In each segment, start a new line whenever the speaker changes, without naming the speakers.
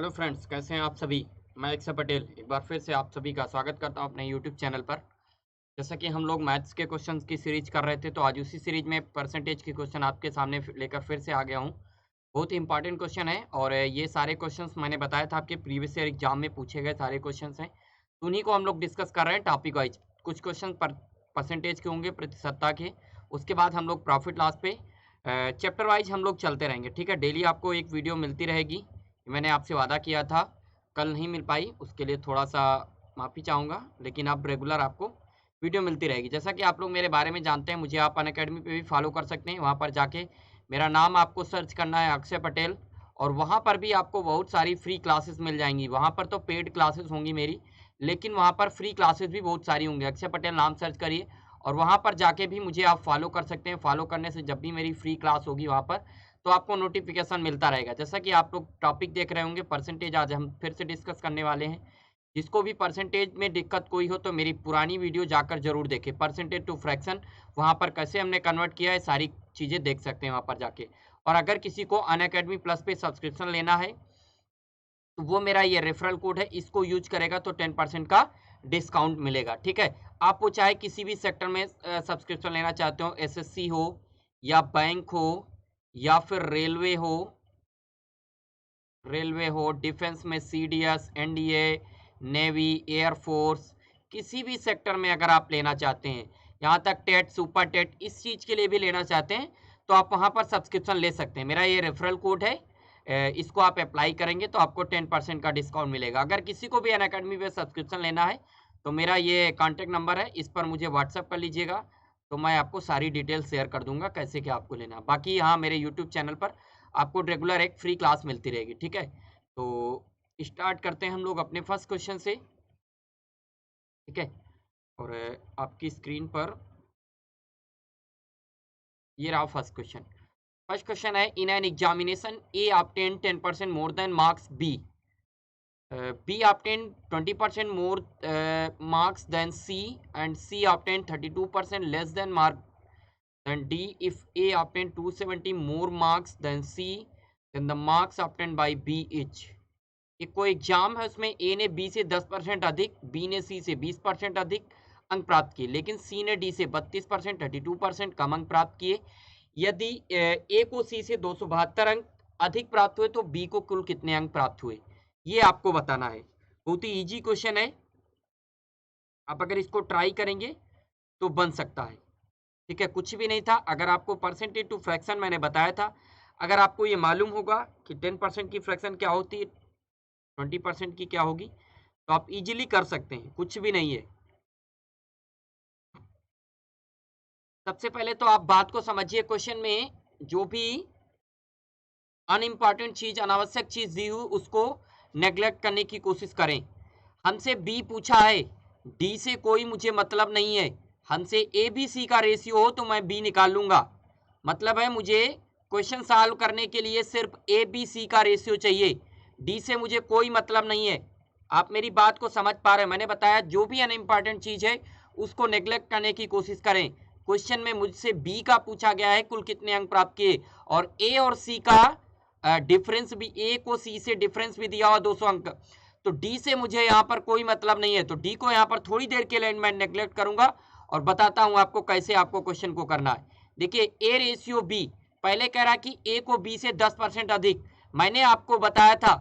Hello friends, कैसे हैं आप सभी। मैं अक्षय पटेल एक बार फिर से आप सभी का स्वागत करता हूं अपने यूट्यूब चैनल पर। जैसा कि हम लोग मैथ्स के क्वेश्चंस की सीरीज कर रहे थे, तो आज उसी सीरीज में परसेंटेज के क्वेश्चन आपके सामने लेकर फिर से आ गया हूं। बहुत ही इंपॉर्टेंट क्वेश्चन है और ये सारे क्वेश्चंस मैंने बताया था आपके प्रीवियस ईयर एग्जाम में पूछे गए सारे क्वेश्चन हैं, तो उन्हीं को हम लोग डिस्कस कर रहे हैं टॉपिक वाइज। कुछ क्वेश्चन परसेंटेज के होंगे, प्रतिशतता के। उसके बाद हम लोग प्रॉफिट लॉस पे चैप्टर वाइज हम लोग चलते रहेंगे। ठीक है, डेली आपको एक वीडियो मिलती रहेगी। मैंने आपसे वादा किया था, कल नहीं मिल पाई, उसके लिए थोड़ा सा माफ़ी चाहूँगा, लेकिन अब रेगुलर आपको वीडियो मिलती रहेगी। जैसा कि आप लोग मेरे बारे में जानते हैं, मुझे आप अनअकैडमी पे भी फॉलो कर सकते हैं। वहाँ पर जाके मेरा नाम आपको सर्च करना है, अक्षय पटेल, और वहाँ पर भी आपको बहुत सारी फ्री क्लासेस मिल जाएंगी। वहाँ पर तो पेड क्लासेस होंगी मेरी, लेकिन वहाँ पर फ्री क्लासेस भी बहुत सारी होंगी। अक्षय पटेल नाम सर्च करिए और वहाँ पर जाके भी मुझे आप फॉलो कर सकते हैं। फॉलो करने से जब भी मेरी फ्री क्लास होगी वहाँ पर, तो आपको नोटिफिकेशन मिलता रहेगा। जैसा कि आप लोग टॉपिक देख रहे होंगे परसेंटेज, आज हम फिर से डिस्कस करने वाले हैं। जिसको भी परसेंटेज में दिक्कत कोई हो तो मेरी पुरानी वीडियो जाकर जरूर देखें, परसेंटेज टू फ्रैक्शन, वहाँ पर कैसे हमने कन्वर्ट किया है सारी चीज़ें देख सकते हैं वहाँ पर जाके। और अगर किसी को अनअकैडमी प्लस पे सब्सक्रिप्शन लेना है तो वो मेरा ये रेफरल कोड है, इसको यूज करेगा तो 10% का डिस्काउंट मिलेगा। ठीक है, आप वो चाहे किसी भी सेक्टर में सब्सक्रिप्शन लेना चाहते हो, एसएससी हो या बैंक हो या फिर रेलवे हो, डिफेंस में सीडीएस, एनडीए, नेवी, एयरफोर्स, किसी भी सेक्टर में अगर आप लेना चाहते हैं, यहाँ तक टेट, सुपर टेट, इस चीज़ के लिए भी लेना चाहते हैं, तो आप वहाँ पर सब्सक्रिप्शन ले सकते हैं। मेरा ये रेफरल कोड है, इसको आप अप्लाई करेंगे तो आपको 10% का डिस्काउंट मिलेगा। अगर किसी को भी अनअकैडमी पे सब्सक्रिप्शन लेना है तो मेरा ये कॉन्टैक्ट नंबर है, इस पर मुझे व्हाट्सअप कर लीजिएगा, तो मैं आपको सारी डिटेल शेयर कर दूंगा कैसे क्या आपको लेना। बाकी यहाँ मेरे यूट्यूब चैनल पर आपको रेगुलर एक फ्री क्लास मिलती रहेगी। ठीक है, तो स्टार्ट करते हैं हम लोग अपने फर्स्ट क्वेश्चन से। ठीक है, और आपकी स्क्रीन पर ये रहा फर्स्ट क्वेश्चन। फर्स्ट क्वेश्चन है, in an examination A obtained 10% more than marks B, B obtained 20% more marks than C, and C obtained 32% less than mark than D. If A obtained 270 more marks than C, then the marks obtained by B each. एक कोई exam है, उसमें A ने B से 10% अधिक, B ने C से 20% अधिक अंक प्राप्त किए, लेकिन C ने D से 32%, 32% कम अंक प्राप्त किए। यदि A को C से 272 अंक अधिक प्राप्त हुए तो B को कुल कितने अंक प्राप्त हुए, ये आपको बताना है। बहुत ही इजी क्वेश्चन है, आप अगर इसको ट्राई करेंगे तो बन सकता है। ठीक है, कुछ भी नहीं था। अगर आपको परसेंटेज टू फ्रैक्शन मैंने बताया था, अगर आपको ये मालूम होगा कि 10% की फ्रैक्शन क्या होती है, 20% की क्या होगी, तो आप इजीली कर सकते हैं, कुछ भी नहीं है। सबसे पहले तो आप बात को समझिए, क्वेश्चन में जो भी अनइम्पॉर्टेंट चीज, अनावश्यक चीज दी हुई, उसको नेग्लेक्ट करने की कोशिश करें। हमसे बी पूछा है, डी से कोई मुझे मतलब नहीं है। हमसे ए बी सी का रेशियो हो तो मैं बी निकाल लूंगा। मतलब है मुझे क्वेश्चन सॉल्व करने के लिए सिर्फ ए बी सी का रेशियो चाहिए, डी से मुझे कोई मतलब नहीं है। आप मेरी बात को समझ पा रहे हैं। मैंने बताया जो भी अनइम्पॉर्टेंट चीज है उसको नेग्लेक्ट करने की कोशिश करें। क्वेश्चन में मुझसे बी का पूछा गया है, कुल कितने अंक प्राप्त किए, और ए और सी का डिफरेंस भी, ए को सी से डिफरेंस भी दिया हुआ 200 अंक, तो डी से मुझे यहाँ पर कोई मतलब नहीं है। तो डी को यहाँ पर थोड़ी देर के लिए मैं नेग्लेक्ट करूंगा और बताता हूँ आपको कैसे आपको क्वेश्चन को करना है। देखिए, ए रेशियो बी, पहले कह रहा कि ए को बी से 10% अधिक। मैंने आपको बताया था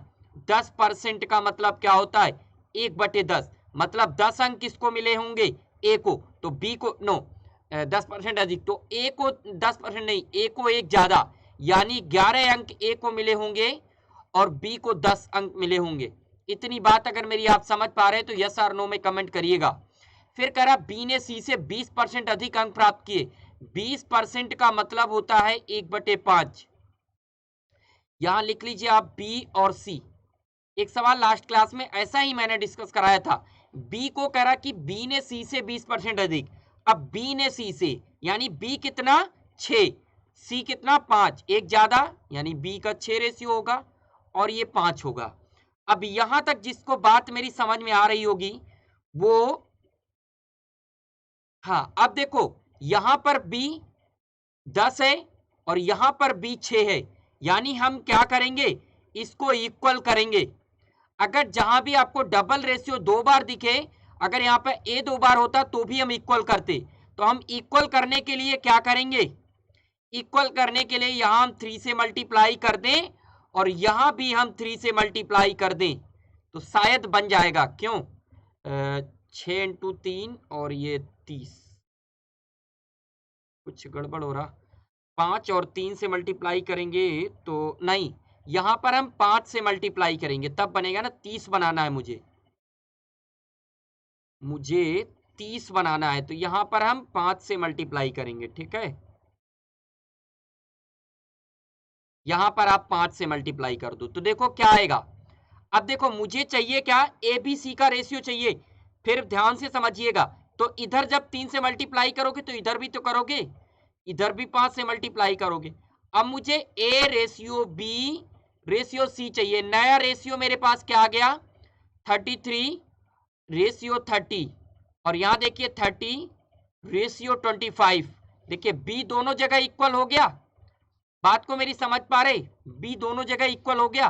10% का मतलब क्या होता है, 1/10, मतलब 10 अंक किसको मिले होंगे, ए को, तो बी को 10% अधिक, तो ए को 10% नहीं, ए को एक ज्यादा, यानी 11 अंक ए को मिले होंगे और बी को 10 अंक मिले होंगे। इतनी बात अगर मेरी आप समझ पा रहे हैं तो यस और नो में कमेंट करिएगा। फिर कह रहा बी ने सी से 20% अधिक अंक प्राप्त किए। 20% का मतलब होता है 1/5। यहां लिख लीजिए आप बी और सी। एक सवाल लास्ट क्लास में ऐसा ही मैंने डिस्कस कराया था। बी को कह रहा कि बी ने सी से 20% अधिक। अब बी ने सी से, यानी बी कितना 6, सी कितना 5, एक ज्यादा, यानी बी का 6 रेशियो होगा और ये 5 होगा। अब यहां तक जिसको बात मेरी समझ में आ रही होगी वो, हाँ, अब देखो यहां पर बी 10 है और यहां पर बी 6 है, यानी हम क्या करेंगे, इसको इक्वल करेंगे। अगर जहां भी आपको डबल रेशियो 2 बार दिखे, अगर यहाँ पे ए 2 बार होता तो भी हम इक्वल करते। तो हम इक्वल करने के लिए क्या करेंगे, इक्वल करने के लिए यहां हम 3 से मल्टीप्लाई कर दें और यहां भी हम 3 से मल्टीप्लाई कर दें तो शायद बन जाएगा। क्यों, 6 × 3 और ये 30, कुछ गड़बड़ हो रहा। 5 और 3 से मल्टीप्लाई करेंगे तो नहीं, यहां पर हम 5 से मल्टीप्लाई करेंगे तब बनेगा ना। 30 बनाना है मुझे 30 बनाना है, तो यहां पर हम 5 से मल्टीप्लाई करेंगे। ठीक है, यहां पर आप 5 से मल्टीप्लाई कर दो तो देखो क्या आएगा। अब देखो मुझे चाहिए क्या, ए बी सी का रेशियो चाहिए। फिर ध्यान से समझिएगा, तो इधर जब 3 से मल्टीप्लाई करोगे तो इधर भी तो करोगे, इधर भी 5 से मल्टीप्लाई करोगे। अब मुझे A ratio B ratio C चाहिए। नया रेशियो मेरे पास क्या आ गया, 33 रेशियो 30, और यहां देखिए 30 रेशियो 25। देखिए बी दोनों जगह इक्वल हो गया, बात को मेरी समझ पा रहे, बी दोनों जगह इक्वल हो गया।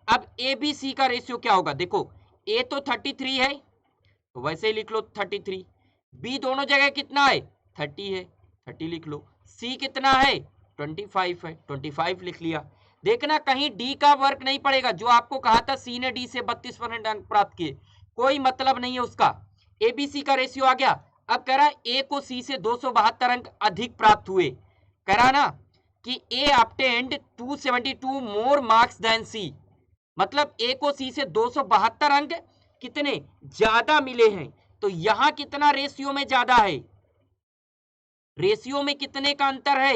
अब ए बी सी का रेशियो क्या होगा, देखो ए तो 33 है तो वैसे ही लिख लो 33, बी दोनों जगह कितना है 30 है, 30 लिख लो, सी कितना है 25 है, 25 लिख लिया। देखना कहीं डी का वर्क नहीं पड़ेगा, जो आपको कहा था सी ने डी से 32% अंक प्राप्त किए, कोई मतलब नहीं है उसका। एबीसी का रेशियो आ गया। अब कह रहा है ए को सी से 272 अंक अधिक प्राप्त हुए, कह रहा ना कि ए ऑब्टेन्ड 272 मोर मार्क्स देन सी, मतलब ए को सी से 272 अंक कितने ज्यादा मिले हैं। तो यहां कितना रेशियो में ज्यादा है, रेशियो में कितने का अंतर है,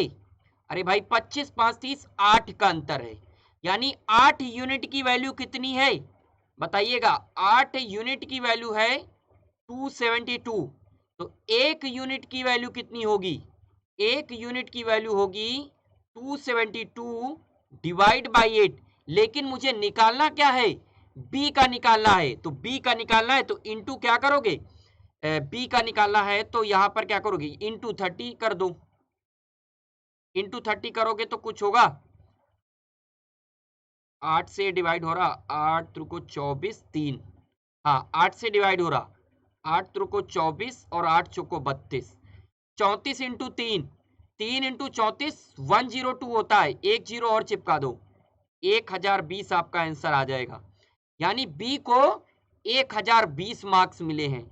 अरे भाई 25 5 30 8 का अंतर है, यानी 8 यूनिट की वैल्यू कितनी है बताइएगा, 8 यूनिट की वैल्यू है 272। तो 1 यूनिट की वैल्यू कितनी होगी, 1 यूनिट की वैल्यू होगी 272 डिवाइड बाई 8। लेकिन मुझे निकालना क्या है, बी का निकालना है, तो बी का निकालना है तो इंटू क्या करोगे, बी का निकालना है तो यहां पर क्या करोगे, इंटू 30 कर दो, इंटू 30 करोगे तो कुछ होगा, 8 से डिवाइड हो रहा, 8 त्रिको 24 3, हाँ 8 से डिवाइड हो रहा, 8 त्रिको 24 और 8 चौको 32, 34 इंटू 3, 3 इंटू 34 102 होता है, एक जीरो और चिपका दो, 1020 आपका आंसर आ जाएगा। यानी बी को 1020 मार्क्स मिले हैं।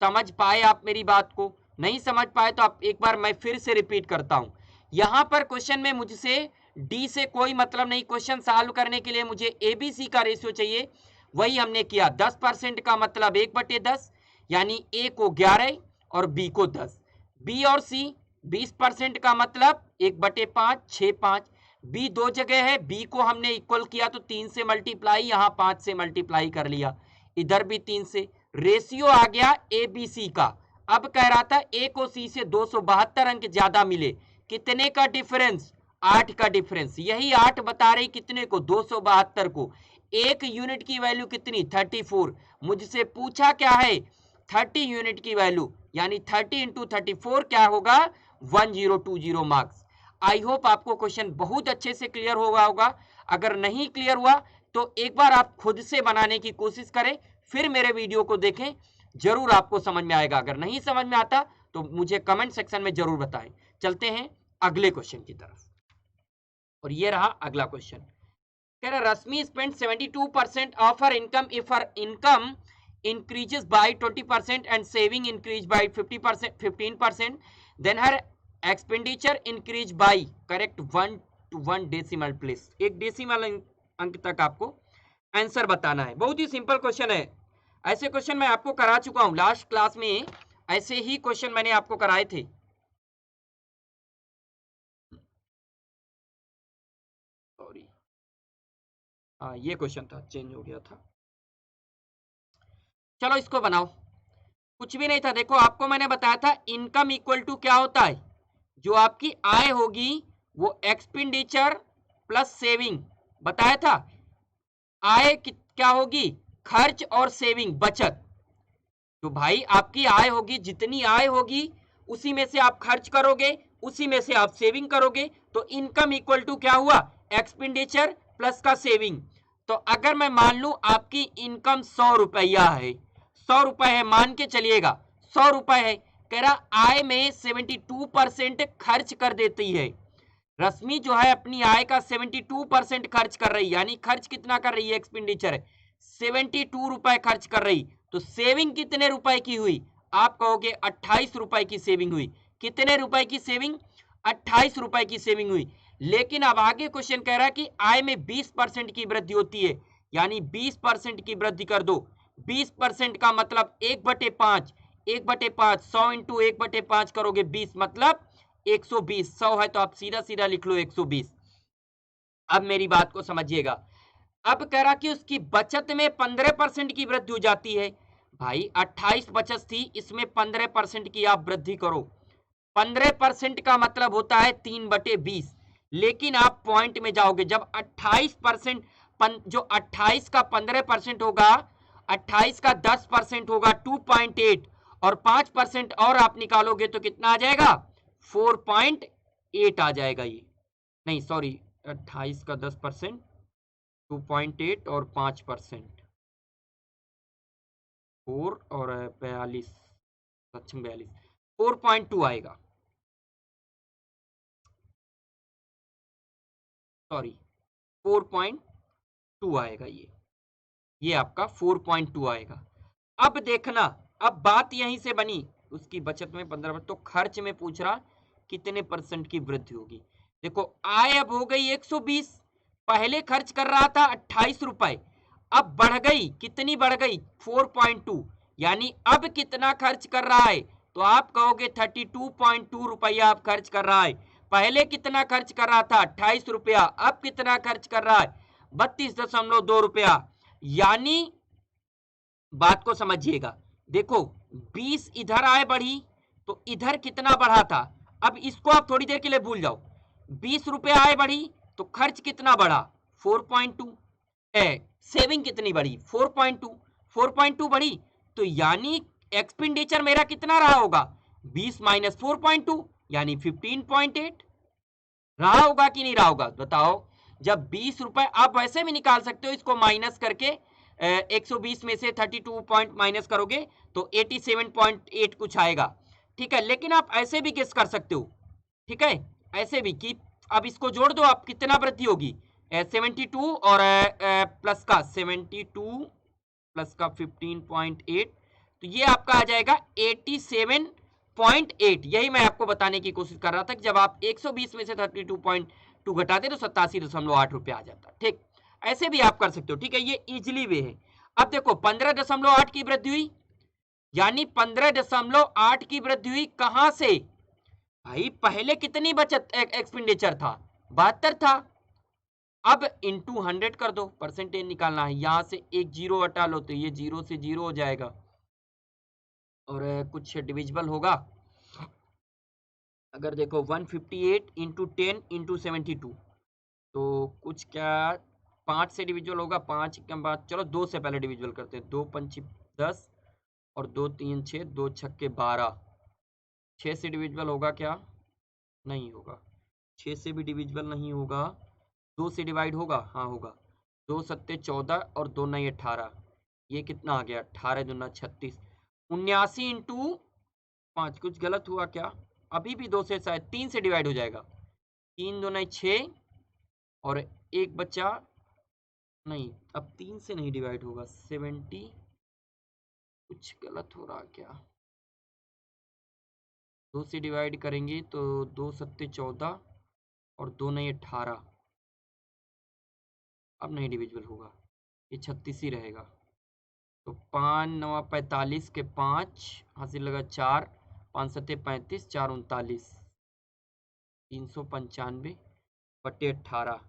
समझ पाए आप मेरी बात को, नहीं समझ पाए तो आप एक बार मैं फिर से रिपीट करता हूं। यहां पर क्वेश्चन में मुझसे डी से कोई मतलब नहीं, क्वेश्चन सॉल्व करने के लिए मुझे एबीसी का रेशियो चाहिए, वही हमने किया। 10% का मतलब 1/10, यानी ए को 11 और बी को 10, बी और सी 20% का मतलब 1/5 6 5, बी दो जगह है, बी को हमने इक्वल किया तो 3 से मल्टीप्लाई, यहां 5 से मल्टीप्लाई कर लिया, इधर भी 3 से, रेशियो आ गया ए बी सी का। अब कह रहा था ए को सी से 272 अंक ज्यादा मिले, कितने का डिफरेंस, 8 का डिफरेंस, यही 8 बता रही कितने को 272 को। एक यूनिट की वैल्यू कितनी 34, मुझसे पूछा क्या है 30 यूनिट की वैल्यू, यानी 30 इंटू 34 क्या होगा 1020 मार्क्स। आई होप आपको क्वेश्चन बहुत अच्छे से क्लियर होगा। अगर नहीं क्लियर हुआ तो एक बार आप खुद से बनाने की कोशिश करें, फिर मेरे वीडियो को देखें, जरूर आपको समझ में आएगा। अगर नहीं समझ में आता तो मुझे कमेंट सेक्शन में जरूर बताएं। चलते हैं अगले क्वेश्चन की तरफ, और ये रहा अगला क्वेश्चन। कह रहा Rashmi spend 72% of her income if her income increases by 20% and saving increase by 15%, then her expenditure increase by correct 1 to 1 decimal place, एक डेसिमल अंक तक आपको आंसर बताना है। बहुत ही सिंपल क्वेश्चन है, ऐसे क्वेश्चन मैं आपको करा चुका हूं लास्ट क्लास में, ऐसे ही क्वेश्चन मैंने आपको कराए थे। सॉरी, हाँ ये क्वेश्चन था, चेंज हो गया था। चलो इसको बनाओ, कुछ भी नहीं था। देखो आपको मैंने बताया था इनकम इक्वल टू क्या होता है, जो आपकी आय होगी वो एक्सपेंडिचर प्लस सेविंग, बताया था। आय क्या होगी, खर्च और सेविंग बचत। तो भाई आपकी आय होगी, जितनी आय होगी उसी में से आप खर्च करोगे, उसी में से आप सेविंग करोगे। तो इनकम इक्वल टू क्या हुआ, एक्सपेंडिचर प्लस का सेविंग। तो अगर मैं मान लूं आपकी इनकम 100 रुपया है, 100 रुपए है मान के चलिएगा, 100 रुपए है, कह रहा आय में 72% खर्च कर देती है। रश्मि जो है अपनी आय का 72% खर्च कर रही, यानी खर्च कितना कर रही है, एक्सपेंडिचर है 72 रुपए खर्च कर रही। तो सेविंग कितने रुपए की हुई, आप कहोगे 28 रुपए की सेविंग हुई। कितने रुपए की सेविंग, 28 रुपए की सेविंग हुई। लेकिन अब आगे क्वेश्चन कह रहा है कि आय में 20% की वृद्धि होती है, यानी 20% की वृद्धि कर दो। 20% का मतलब 1/5, 1/5, 100 इंटू 1/5 करोगे 20, मतलब 120। 100 है तो आप सीधा सीधा लिख लो 120। अब मेरी बात को समझिएगा। अब कह रहा कि उसकी बचत में 15% की वृद्धि हो जाती है। भाई 28 बचत थी, इसमें 15% की आप वृद्धि करो। 15% का मतलब होता है 3/20। लेकिन आप पॉइंट में जाओगे, जब 28%, जो 28 का 15% होगा, 28 का 10% होगा 2.8, और 5% और आप निकालोगे तो कितना आ जाएगा, 4.8 आ जाएगा। ये नहीं सॉरी, 28 का 10%, 2.8 और 5%, 4 और 42, 4.2 आएगा, सॉरी 4.2 आएगा। ये आपका 4.2 आएगा। अब देखना, अब बात यहीं से बनी, उसकी बचत में 15%, तो खर्च में पूछ रहा कितने परसेंट की वृद्धि होगी। देखो आय अब हो गई 120, पहले खर्च कर रहा था 28 रुपए, अब बढ़ गई, कितनी बढ़ गई, 4.2, यानी अब कितना खर्च कर रहा है, तो आप कहोगे 32.2 रुपया आप खर्च कर रहा है। पहले कितना खर्च कर रहा था, 28 रुपया, अब कितना खर्च कर रहा है, 32.2 रुपया। यानी बात को समझिएगा, देखो 20 इधर आए बढ़ी, तो इधर कितना बढ़ा था, अब इसको आप थोड़ी देर के लिए भूल जाओ। 20 रुपए आए बढ़ी तो खर्च कितना बढ़ा, 4.2, सेविंग कितनी बढ़ी, 4.2, 4.2 बढ़ी, तो यानी एक्सपेंडिचर मेरा कितना रहा होगा, 20 माइनस 4.2 यानी 15.8 रहा होगा कि नहीं रहा होगा, बताओ। जब 20 रुपए आप वैसे भी निकाल सकते हो, इसको माइनस करके 120 में से 32 पॉइंट माइनस करोगे तो 87.8 कुछ आएगा, ठीक है। लेकिन आप ऐसे भी गेस कर सकते हो, ठीक है, ऐसे भी कि अब इसको जोड़ दो, आप कितना वृद्धि होगी, 72 और प्लस का 72 प्लस का 15.8, तो ये आपका आ जाएगा 87.8। यही मैं आपको बताने की कोशिश कर रहा था कि जब आप 120 में से 32.2 घटाते तो 87.8 रुपया आ जाता, ठीक। ऐसे भी आप कर सकते हो, ठीक है, ये इजिली वे है। अब देखो 15.8 की वृद्धि हुई, यानी 15.8 की वृद्धि हुई कहां से, भाई पहले कितनी बचत एक्सपेंडिचर था, 72 था, अब इंटू 100 कर दो, परसेंटेज निकालना है, यहां से एक जीरो हटा लो तो ये 0 से 0 हो जाएगा, और कुछ डिविजिबल होगा, अगर देखो 158 इंटू 10 इंटू 72, तो कुछ क्या 5 से डिविजिबल होगा, 5 के बाद चलो 2 से पहले डिविजिबल करते हैं, 2 पंची 10 और 2 3 6, 2 छक्के 12, 6 से डिविजिबल होगा क्या, नहीं होगा, 6 से भी डिविजिबल नहीं होगा, 2 से डिवाइड होगा, हाँ होगा, 2 सत्ते 14 और 2 नई 18, ये कितना आ गया, 18 दूना 36, 79 इंटू 5, कुछ गलत हुआ क्या, अभी भी 2 से शायद 3 से डिवाइड हो जाएगा, 3 दूना 6 और एक बच्चा, नहीं अब 3 से नहीं डिवाइड होगा, 70, कुछ गलत हो रहा क्या, 2 से डिवाइड करेंगे तो 2 सत्ते 14 और 2 नई 18, अब नहीं डिविजिबल होगा, ये 36 ही रहेगा, तो 5 9 45 के 5 हासिल लगा 4, 5 सत्ते 35, 4 39, 395 बटे 18,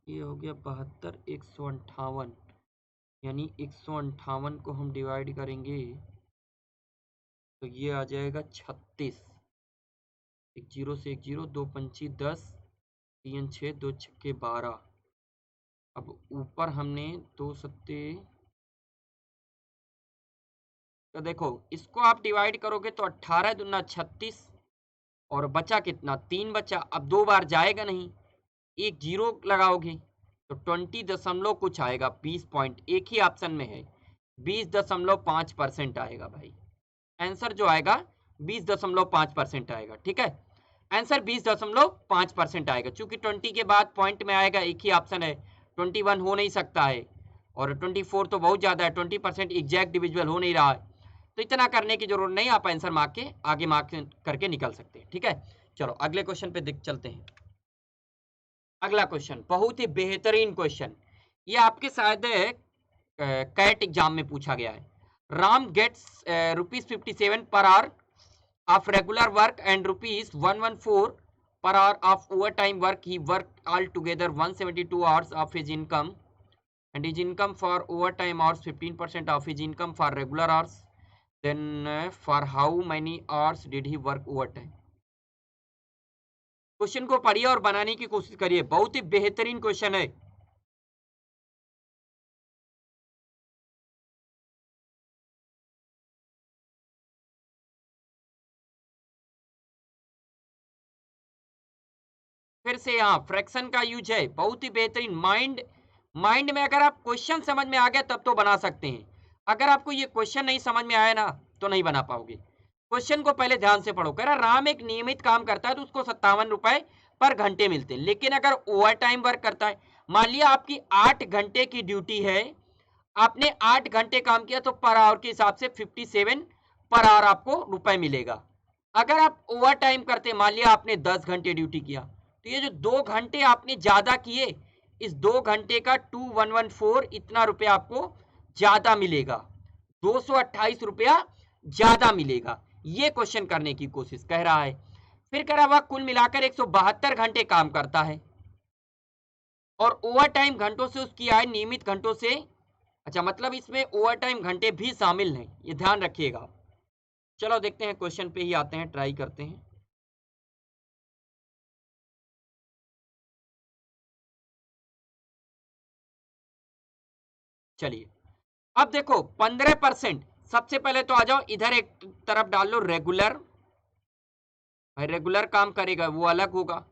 ये हो गया 72, 158, यानी 158 को हम डिवाइड करेंगे तो ये आ जाएगा 36, एक जीरो से एक जीरो, 2 पंची 10, 3 6, 2 छक्के 12, अब ऊपर हमने 2 सत्ते, तो देखो इसको आप डिवाइड करोगे तो 18 दूना 36 और बचा कितना, 3 बचा। अब 2 बार जाएगा नहीं, एक 0 लगाओगे तो 20 दशमलव कुछ आएगा, 20 पॉइंट, एक ही ऑप्शन में है, 20.5% आएगा भाई। आंसर जो आएगा 20.5% आएगा। ठीक है, आंसर 20.5% आएगा, क्योंकि 20 के बाद पॉइंट में आएगा, एक ही ऑप्शन है, 21 हो नहीं सकता है, और 24 तो बहुत ज्यादा है, 20% एग्जैक्ट डिविजिबल हो नहीं रहा है, तो इतना करने की जरूरत नहीं, आप आंसर मार्क के आगे मार्क करके निकल सकते हैं। ठीक है, चलो अगले क्वेश्चन पे चलते हैं। अगला क्वेश्चन बहुत ही बेहतरीन क्वेश्चन, ये आपके शायद कैट एग्जाम में पूछा गया है। Ram gets ₹57 per hour of regular work and ₹114 per hour of overtime work. He worked altogether 172 hours of his income, and his income for overtime hours 15% of his income for regular hours. Then for how many hours did he work overtime? Question को पढ़िए और बनाने की कोशिश करिए, बहुत ही बेहतरीन question है। फिर से यहाँ फ्रैक्शन का यूज है, बहुत ही बेहतरीन। माइंड में अगर आप क्वेश्चन समझ में आ गया तब तो बना सकते हैं, अगर आपको ये क्वेश्चन नहीं समझ में आया ना तो नहीं बना पाओगे। क्वेश्चन को पहले ध्यान से पढ़ो। कह रहा राम एक नियमित काम करता है तो उसको 57 रुपए पर घंटे मिलते हैं, लेकिन अगर ओवर टाइम वर्क करता है, मान लिया आपकी 8 घंटे की ड्यूटी है, आपने 8 घंटे काम किया तो पर आवर के हिसाब से 57 पर आवर आपको रुपए मिलेगा। अगर आप ओवर टाइम करते, मान लिया आपने 10 घंटे ड्यूटी किया, तो ये जो 2 घंटे आपने ज्यादा किए, इस 2 घंटे का 2114 इतना रुपया आपको ज्यादा मिलेगा, 228 रुपया ज्यादा मिलेगा। ये क्वेश्चन करने की कोशिश कह रहा है। फिर कह रहा वह कुल मिलाकर 172 घंटे काम करता है और ओवर टाइम घंटों से उसकी आय नियमित घंटों से, अच्छा मतलब इसमें ओवर टाइम घंटे भी शामिल हैं, ये ध्यान रखिएगा। चलो देखते हैं, क्वेश्चन पे ही आते हैं, ट्राई करते हैं। चलिए अब देखो 15%, सबसे पहले तो आ जाओ इधर एक तरफ डाल लो रेगुलर, भाई रेगुलर काम करेगा वो अलग होगा,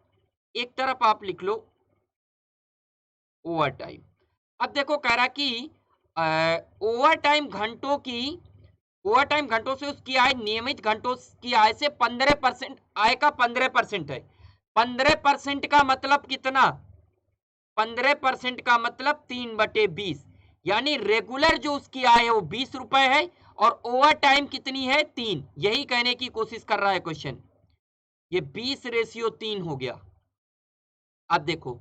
एक तरफ आप लिख लो ओवर टाइम। अब देखो कह रहा कि ओवर टाइम घंटों से उसकी आय नियमित घंटों की आय से 15%, आय का 15% है। 15% का मतलब कितना, 15% का मतलब 3/20, यानी रेगुलर जो उसकी आय है वो 20 रुपए है और ओवर टाइम कितनी है, 3। यही कहने की कोशिश कर रहा है क्वेश्चन, ये 20:3 हो गया। अब देखो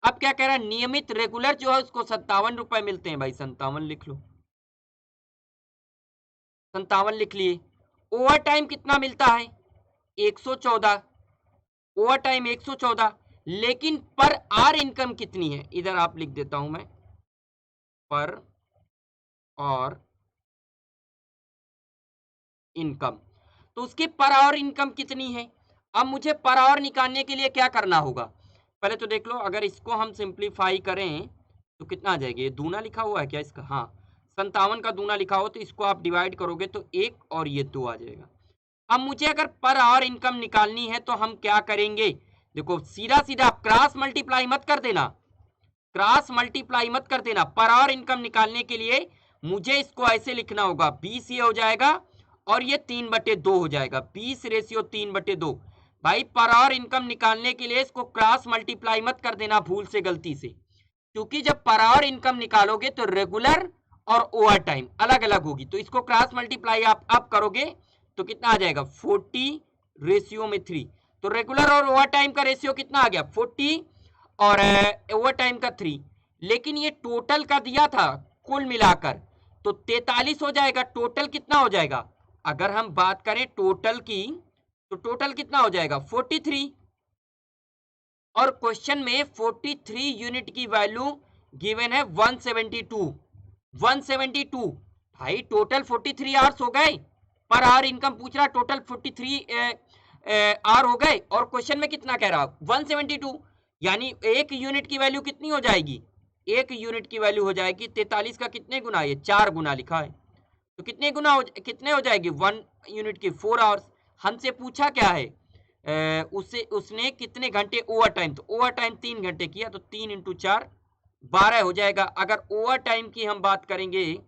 अब क्या कह रहा है, नियमित रेगुलर जो है उसको 57 रुपए मिलते हैं, भाई 57 लिख लो, 57 लिख लिए। ओवर टाइम कितना मिलता है, 114, ओवर टाइम 114, लेकिन पर आर इनकम कितनी है, इधर आप लिख देता हूं मैं, पर और इनकम, तो उसकी पर आवर इनकम कितनी है। अब मुझे पर आवर निकालने के लिए क्या करना होगा, पहले तो देख लो, अगर इसको हम सिंप्लीफाई करें तो कितना आ जाएगा, ये दूना लिखा हुआ है क्या इसका, हाँ 57 का दूना लिखा हो, तो इसको आप डिवाइड करोगे तो 1 और ये 2 आ जाएगा। अब मुझे अगर पर आवर इनकम निकालनी है तो हम क्या करेंगे, देखो सीधा सीधा आप क्रॉस मल्टीप्लाई मत कर देना, क्रॉस मल्टीप्लाई मत कर देना। पर आवर इनकम निकालने के लिए मुझे इसको ऐसे लिखना होगा, 20 ये हो जाएगा और ये 3/2 हो जाएगा, 20:3/2। भाई पर आवर इनकम निकालने के लिए इसको क्रॉस मल्टीप्लाई मत कर देना भूल से, गलती से, क्योंकि जब पर आवर इनकम निकालोगे तो रेगुलर और ओवर टाइम अलग अलग होगी, तो इसको क्रॉस मल्टीप्लाई आप अब करोगे तो कितना आ जाएगा, 40:3। तो रेगुलर और ओवर टाइम का रेशियो कितना आ गया, 40 और ओवर टाइम का 3, लेकिन ये टोटल का दिया था कुल मिलाकर तो 43 हो जाएगा। टोटल कितना हो जाएगा, अगर हम बात करें टोटल की तो टोटल कितना हो जाएगा 43, और क्वेश्चन में 43 यूनिट की वैल्यू गिवन है 172। भाई टोटल 43 आवर्स हो गए, पर आवर इनकम पूछ रहा, टोटल 43 आवर हो गए, और क्वेश्चन में कितना कह रहा 172, यानी एक यूनिट की वैल्यू कितनी हो जाएगी, एक यूनिट की वैल्यू हो जाएगी 43 का कितने गुना, ये 4 गुना लिखा है, तो कितने गुना कितने हो जाएगी 1 यूनिट की 4 आवर्स। हमसे पूछा क्या है, उसने कितने घंटे ओवर टाइम, तो ओवर टाइम 3 घंटे किया, तो 3 इंटू 4 12 हो जाएगा। अगर ओवर टाइम की हम बात करेंगे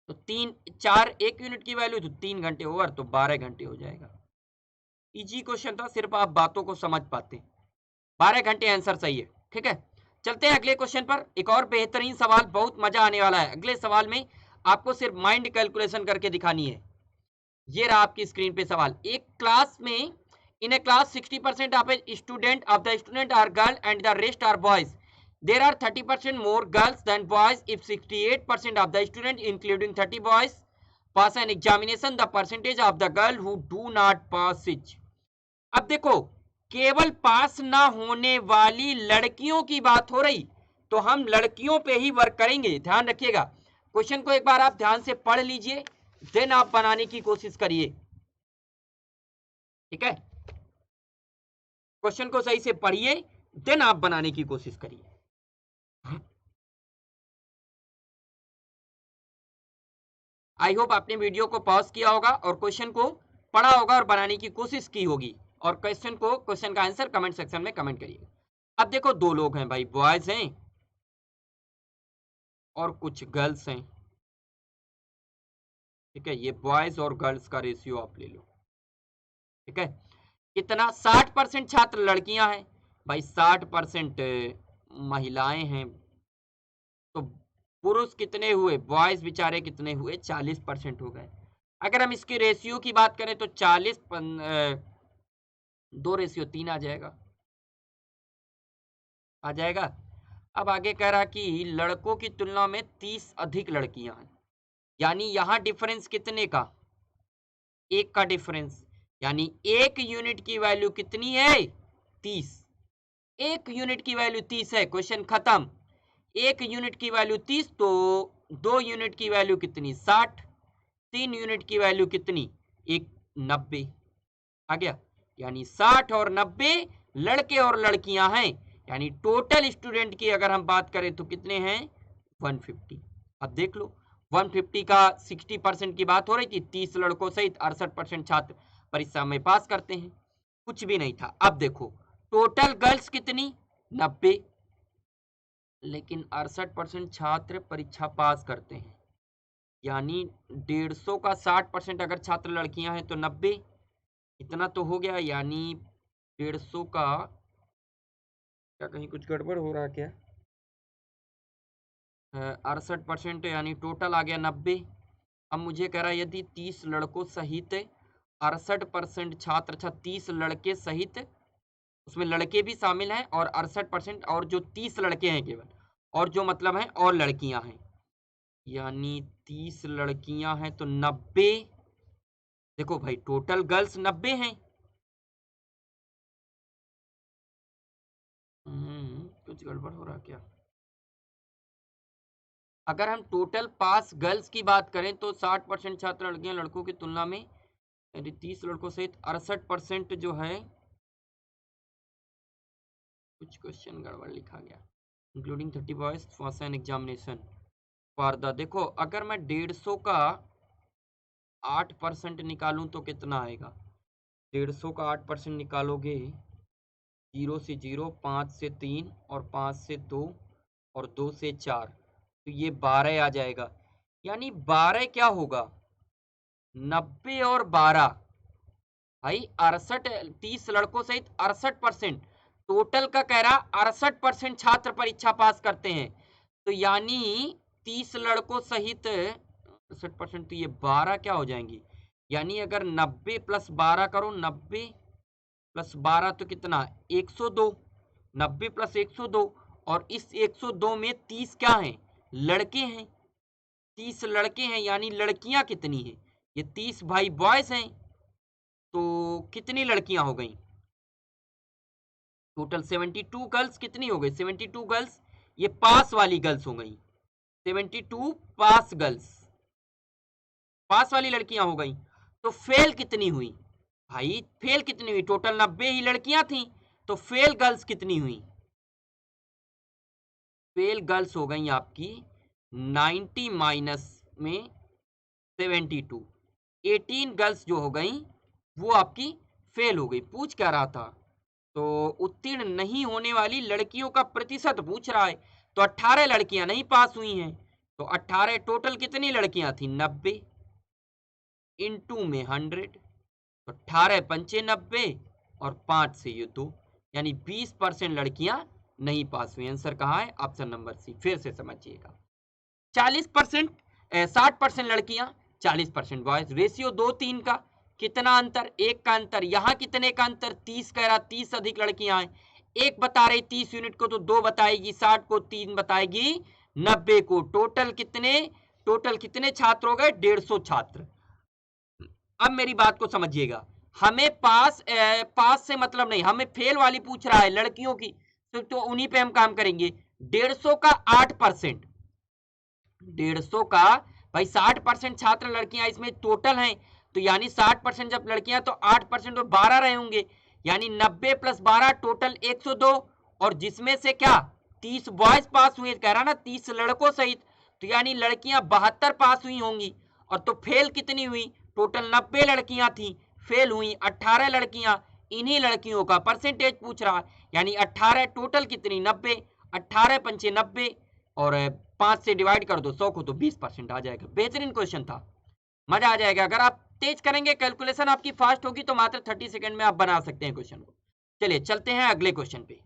तो 3 4 1 यूनिट की वैल्यू, तो 3 घंटे ओवर, तो 12 घंटे हो जाएगा। इजी क्वेश्चन था, सिर्फ आप बातों को समझ पाते। 12 घंटे आंसर सही है। ठीक है, चलते हैं अगले क्वेश्चन पर। एक और बेहतरीन सवाल, बहुत मजा आने वाला है। अगले सवाल में आपको सिर्फ माइंड कैलकुलेशन करके दिखानी है। ये रहा आपकी स्क्रीन पे सवाल। एक क्लास में, in a class 60% of the student are girl and the rest are boys. There are 30% more girls than boys. If 68% of the students, including 30 boys, pass an examination, the percentage of the girl who do not pass it. अब देखो, केवल पास ना होने वाली लड़कियों की बात हो रही, तो हम लड़कियों पे ही वर्क करेंगे। ध्यान रखिएगा, क्वेश्चन को एक बार आप ध्यान से पढ़ लीजिए, देन आप बनाने की कोशिश करिए। ठीक है, क्वेश्चन को सही से पढ़िए, देन आप बनाने की कोशिश करिए। आई होप आपने वीडियो को पॉज किया होगा और क्वेश्चन को पढ़ा होगा और बनाने की कोशिश की होगी, और क्वेश्चन का आंसर कमेंट सेक्शन में कमेंट करिए। अब देखो, दो लोग हैं भाई, बॉयज हैं और कुछ गर्ल्स हैं। ठीक है, ये बॉयज और गर्ल्स का रेशियो आप ले लो। ठीक है, कितना, 60% छात्र लड़कियां हैं भाई, 60% महिलाएं हैं, तो पुरुष कितने हुए, बॉयज बेचारे कितने हुए, 40% हो गए। अगर हम इसके रेशियो की बात करें तो 2:3 आ जाएगा, अब आगे कह रहा कि लड़कों की तुलना में 30 अधिक लड़कियां हैं, यानी यहां डिफरेंस कितने का, 1 का डिफरेंस, यानी 1 यूनिट की वैल्यू कितनी है, 30। 1 यूनिट की वैल्यू 30 है, क्वेश्चन खत्म। 1 यूनिट की वैल्यू 30, तो 2 यूनिट की वैल्यू कितनी, 60, 3 यूनिट की वैल्यू कितनी, 90 आ गया। यानी 60 और 90 लड़के और लड़कियां हैं, यानी टोटल स्टूडेंट की अगर हम बात करें तो कितने हैं, 150। अब देख लो, 150 का 60% की बात हो रही थी, 30 लड़कों सहित 68% छात्र परीक्षा में पास करते हैं, कुछ भी नहीं था। अब देखो, टोटल गर्ल्स कितनी, 90, लेकिन 68% छात्र परीक्षा पास करते हैं, यानी 150 का 60% अगर छात्र लड़कियां हैं तो 90, इतना तो हो गया। यानी 150 का, क्या कहीं कुछ गड़बड़ हो रहा है क्या, 68%, यानी टोटल आ गया 90। अब मुझे कह रहा है यदि 30 लड़कों सहित 68% छात्र, अच्छा 30 लड़के सहित, उसमें लड़के भी शामिल हैं, और 68% और जो 30 लड़के हैं केवल, और जो मतलब है और लड़कियां हैं, यानी 30 लड़कियां हैं तो 90। देखो भाई, टोटल गर्ल्स 90 हैं, कुछ गड़बड़ हो रहा क्या। अगर हम टोटल पास गर्ल्स की बात करें तो 60% छात्र लड़कियां लड़कों की तुलना में, यदि 30 लड़कों सहित 68% जो है, कुछ क्वेश्चन गड़बड़ लिखा गया, including 30 boys for an examination for the, देखो अगर मैं 150 का 8% निकालूं तो कितना आएगा, 150 का 8% निकालोगे, 0 से 0, 5 से 3 और 5 से 2 और 2 से 4, तो ये 12 आ जाएगा। यानी 12 क्या होगा, 90 और 12 भाई 68, 30 लड़कों सहित 68%, टोटल का कह रहा 68% छात्र परीक्षा पास करते हैं, तो यानी 30 लड़कों सहित 68%, तो ये 12 क्या हो जाएंगी, यानी अगर 90 प्लस 12 करो, 90 प्लस 12 तो कितना, 102, 90 प्लस 102, और इस 102 में 30 क्या हैं, लड़के हैं, 30 लड़के हैं, यानी लड़कियां कितनी हैं, ये 30 भाई बॉयज हैं, तो कितनी लड़कियां हो गई, टोटल 72 गर्ल्स कितनी हो गई, 72 गर्ल्स, ये पास वाली गर्ल्स हो गई, 72 पास गर्ल्स, पास वाली लड़कियां हो गई। तो फेल कितनी हुई भाई, फेल कितनी हुई, टोटल 90 ही लड़कियां थी, तो फेल गर्ल्स कितनी हुई, फेल गर्ल्स हो गई आपकी 90 माइनस में 72, 18 गर्ल्स जो हो गई वो आपकी फेल हो गई। पूछ क्या रहा था? तो उत्तीर्ण नहीं होने वाली लड़कियों का प्रतिशत पूछ रहा है। तो 18 लड़कियां नहीं पास हुई हैं। तो 18 टोटल कितनी लड़कियां थी? 90 इंटू में 100। तो 18 पंचे 90 और 5 से ये 2, यानी 20% लड़कियां नहीं पास हुई। आंसर कहाँ है? Option number C. फिर से समझिएगा, 40% 60% लड़कियां, 40% बॉयज, रेशियो 2-3 का कितना अंतर? 1 का अंतर। यहाँ कितने का अंतर? 30 कह रहा, 30 अधिक लड़कियां हैं। 1 बता रही 30 यूनिट को, तो 2 बताएगी 60 को, 3 बताएगी 90 को। टोटल कितने छात्र हो गए? 150 छात्र। अब मेरी बात को समझिएगा, हमें पास से मतलब नहीं, हमें फेल वाली पूछ रहा है लड़कियों की, तो उन्हीं पे हम काम करेंगे। 150 का 8%, 150 का भाई 60% छात्र लड़कियां इसमें टोटल हैं, तो यानी 60% जब लड़कियां तो 8% तो 12 रहे होंगे, यानी 90 + 12 टोटल 102। और जिसमें से क्या 30 बॉयज पास हुए, कह रहा ना 30 लड़कों सहित, तो यानी लड़कियां 72 पास हुई होंगी। और तो फेल कितनी हुई? टोटल 90 लड़कियां थी, फेल हुई 18 लड़कियां। इन्हीं लड़कियों का परसेंटेज पूछ रहा, यानी 18 टोटल कितनी? 90। 18 पंचे 90 और 5 से डिवाइड कर दो 100 को, तो 20% आ जाएगा। बेहतरीन क्वेश्चन था, मजा आ जाएगा। अगर आप तेज करेंगे, कैलकुलेशन आपकी फास्ट होगी, तो मात्र 30 सेकंड में आप बना सकते हैं क्वेश्चन को। चलिए चलते हैं अगले क्वेश्चन पे।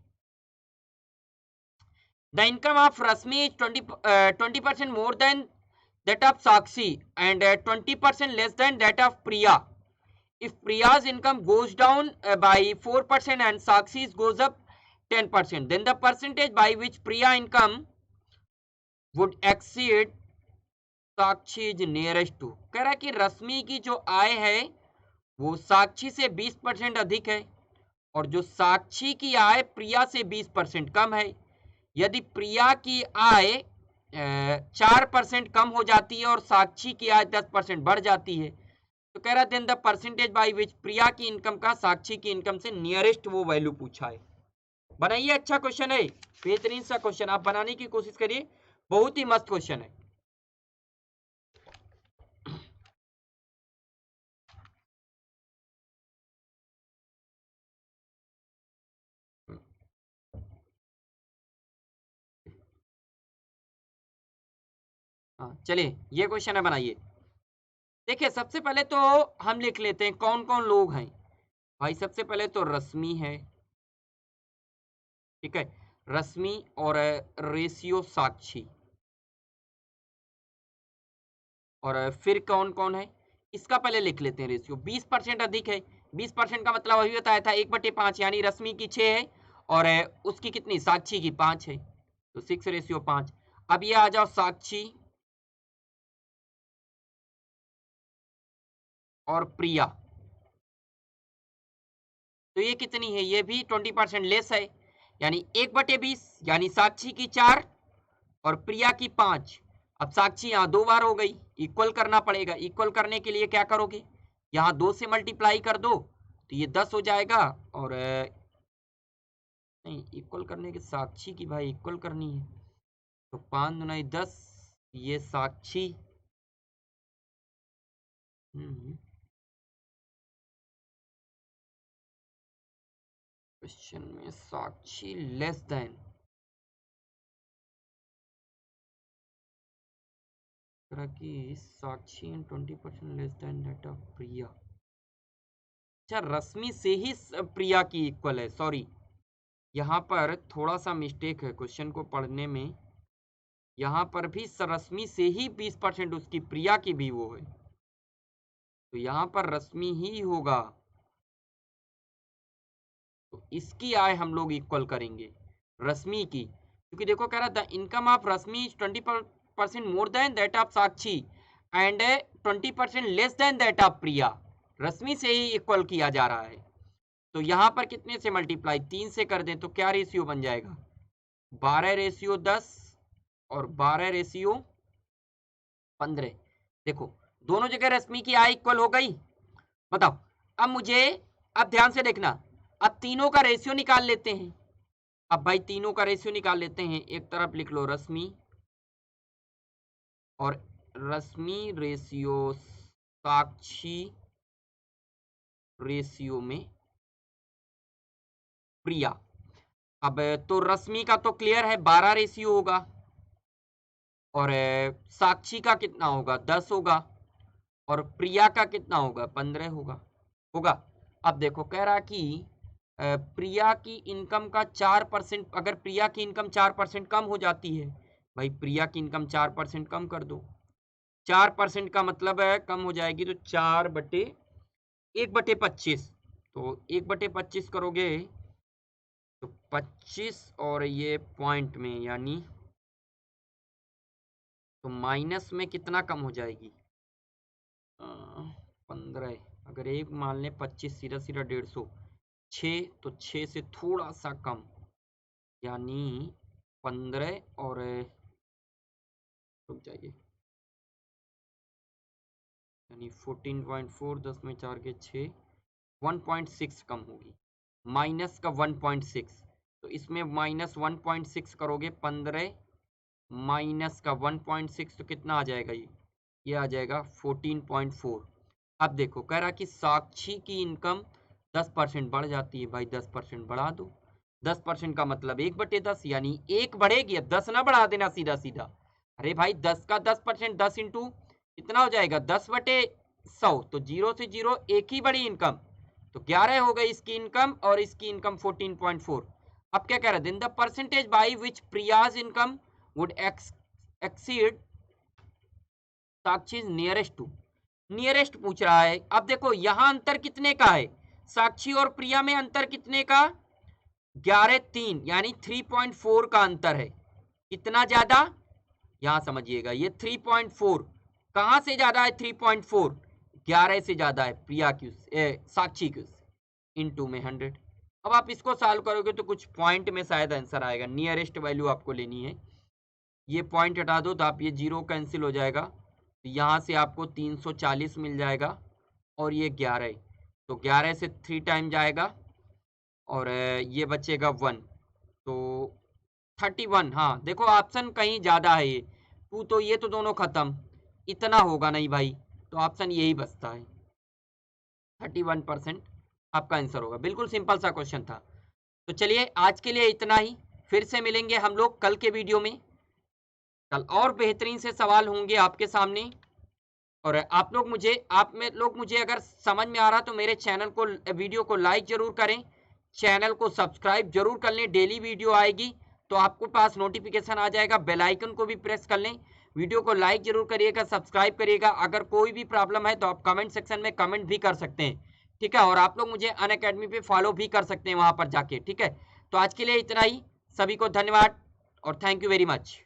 The income of Rashmi is 20% more than that of Sakshi and 20% less than that of Priya. If Priya's income goes down by 4% and Sakshi's goes up 10%, then the percentage by which Priya income would exceed Sakshi is nearest to. कह रहा है कि रश्मि की जो आय है वो साक्षी से 20% अधिक है, और जो साक्षी की आय प्रिया से 20% कम है। यदि प्रिया की आय 4% कम हो जाती है और साक्षी की आय 10% बढ़ जाती है, तो कह रहा है then the percentage by which Priya की इनकम का साक्षी की इनकम से नियरेस्ट वो वैल्यू पूछा है। बनाइए, अच्छा क्वेश्चन है, बेहतरीन सा क्वेश्चन, आप बनाने की कोशिश करिए, बहुत ही मस्त क्वेश्चन है। हाँ चलिए, ये क्वेश्चन है, बनाइए। देखिए सबसे पहले तो हम लिख लेते हैं कौन कौन लोग हैं। भाई सबसे पहले तो रश्मि है, ठीक है, रश्मि और रेशियो साक्षी, और फिर कौन कौन है इसका पहले लिख लेते हैं। रेशियो 20% अधिक है, 20% का मतलब अभी बताया था 1/5, यानी रश्मि की 6 है और उसकी कितनी? साक्षी की 5 है, तो 6/5। अब ये आ जाओ साक्षी और प्रिया, तो ये कितनी है? ये भी 20% लेस है, यानी 1/20, यानी साक्षी की 4 और प्रिया की 5। अब साक्षी यहाँ 2 बार हो गई, इक्वल करना पड़ेगा। इक्वल करने के लिए क्या करोगे? यहाँ 2 से मल्टीप्लाई कर दो, तो ये 10 हो जाएगा। और नहीं, इक्वल करने के साक्षी की भाई इक्वल करनी है, तो 5 दूना 10, ये साक्षी क्वेश्चन में साक्षी लेस देन, कि Sakshi and 20% less than that of Priya. अच्छा, रश्मि से ही प्रिया की इक्वल है, सॉरी, यहाँ पर थोड़ा सा मिस्टेक है क्वेश्चन को पढ़ने में। यहाँ पर भी रश्मि से ही 20% उसकी प्रिया की भी वो है, तो यहाँ पर रश्मि ही होगा, तो इसकी आय हम लोग इक्वल करेंगे रश्मि की, क्योंकि देखो कह रहा the income of Rashmi is 20% more than that of Sakshi and 20% less than that of Priya. Rashmi से ही इक्वल किया जा रहा है, तो यहाँ पर कितने से मल्टीप्लाई? 3 से कर दें तो क्या रेशियो बन जाएगा? 12/10 और 12/15। देखो दोनों जगह रश्मि की आय इक्वल हो गई। बताओ, अब मुझे, अब ध्यान से देखना, अब तीनों का रेशियो निकाल लेते हैं। अब भाई तीनों का रेशियो निकाल लेते हैं। एक तरफ लिख लो रश्मि, और रश्मि रेशियो साक्षी रेशियो में प्रिया। अब तो रश्मि का तो क्लियर है 12 रेशियो होगा, और साक्षी का कितना होगा 10 होगा, और प्रिया का कितना होगा 15 होगा। अब देखो कह रहा कि प्रिया की इनकम का 4%, अगर प्रिया की इनकम 4% कम हो जाती है, भाई प्रिया की इनकम 4% कम कर दो। 4% का मतलब है कम हो जाएगी, तो 1/25, तो 1/25 करोगे तो 25, और ये पॉइंट में यानी तो माइनस में कितना कम हो जाएगी 15, अगर एक मान लें 25, सीधा सीधा 150, 6, तो 6 से थोड़ा सा कम यानी 15, और रुक जाइए, यानी 14.4, 10 में 4 के 6, 1.6 कम होगी, माइनस का 1.6, तो इसमें माइनस 1.6 करोगे 15 माइनस का 1.6, तो कितना आ जाएगा ये आ जाएगा 14.4। अब देखो कह रहा कि साक्षी की इनकम 10% बढ़ जाती है, भाई 10% बढ़ा दो। 10% का मतलब 1/10, यानी 1 बढ़ेगी, अब 10 ना बढ़ा देना सीधा सीधा। अरे भाई 10 का 10%, 10 इंटू कितना हो जाएगा 10/100, तो 0 से 0 एक ही बड़ी इनकम, तो 11 हो गई इसकी इनकम, और इसकी इनकम 14.4। अब क्या कह रहा है, then the percentage by which Priya's income would exceed Sakshi nearest पूछ रहा है। अब देखो यहां अंतर कितने का है, साक्षी और प्रिया में अंतर कितने का 11, 3, यानी 3.4 का अंतर है। कितना ज्यादा, यहां समझिएगा, ये 3.4 कहां से ज्यादा है, 3.4 11 से ज्यादा है प्रिया की साक्षी की इनटू में 100। अब आप इसको सॉल्व करोगे तो कुछ पॉइंट में शायद आंसर आएगा, नियरेस्ट वैल्यू आपको लेनी है। ये पॉइंट हटा दो तो आप ये 0 कैंसिल हो जाएगा, तो यहाँ से आपको 340 मिल जाएगा, और ये 11, तो 11 से 3 टाइम जाएगा, और ये बचेगा 1, तो 31। हाँ देखो ऑप्शन कहीं ज़्यादा है, ये 2, तो ये तो दोनों खत्म, इतना होगा नहीं भाई, तो ऑप्शन यही बचता है, 31% आपका आंसर होगा। बिल्कुल सिंपल सा क्वेश्चन था। तो चलिए आज के लिए इतना ही, फिर से मिलेंगे हम लोग कल के वीडियो में। कल और बेहतरीन से सवाल होंगे आपके सामने, और आप में लोग मुझे अगर समझ में आ रहा तो मेरे चैनल को, वीडियो को लाइक जरूर करें, चैनल को सब्सक्राइब जरूर कर लें, डेली वीडियो आएगी तो आपको पास नोटिफिकेशन आ जाएगा, बेल आइकन को भी प्रेस कर लें, वीडियो को लाइक जरूर करिएगा, सब्सक्राइब करिएगा। अगर कोई भी प्रॉब्लम है तो आप कमेंट सेक्शन में कमेंट भी कर सकते हैं, ठीक है, और आप लोग मुझे अनअकैडमी पे फॉलो भी कर सकते हैं वहां पर जाके, ठीक है। तो आज के लिए इतना ही, सभी को धन्यवाद और थैंक यू वेरी मच।